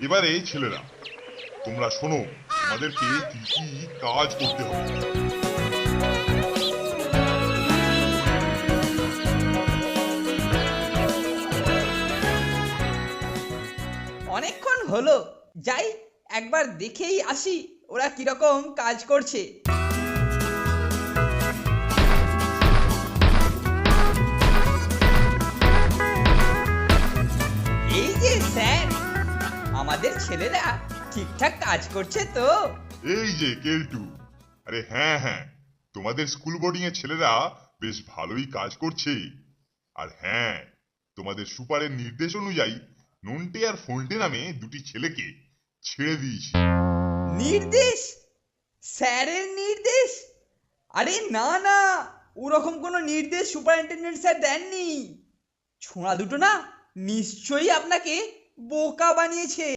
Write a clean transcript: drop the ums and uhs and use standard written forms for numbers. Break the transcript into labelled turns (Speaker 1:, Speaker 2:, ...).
Speaker 1: এবারে ছেলেরা, তোমরা শোনো, তোমাদেরকে কি কি কাজ করতে হবে।
Speaker 2: অনেকক্ষণ হলো, যাই একবার দেখেই আসি ওরা কিরকম কাজ করছে। এই যে স্যার, আমাদের ছেলেরা ঠিকঠাক কাজ করছে তো?
Speaker 1: এই যে কেলটু, আরে হ্যাঁ হ্যাঁ, তোমাদের স্কুল বোর্ডিং এর ছেলেরা বেশ ভালোই কাজ করছে। আর হ্যাঁ, তোমাদের সুপারের নির্দেশ অনুযায়ী নন্টে আর ফোল্টে নামে দুটি ছেলেকে ছেড়ে দিয়েছি।
Speaker 2: নির্দেশ? স্যারের নির্দেশ? আরে না না, ওরকম কোনো নির্দেশ সুপারিনটেনডেন্ট স্যার দেননি। ছোঁড়া দুটো না নিশ্চয়ই আপনাকে বোকা বানিয়েছে।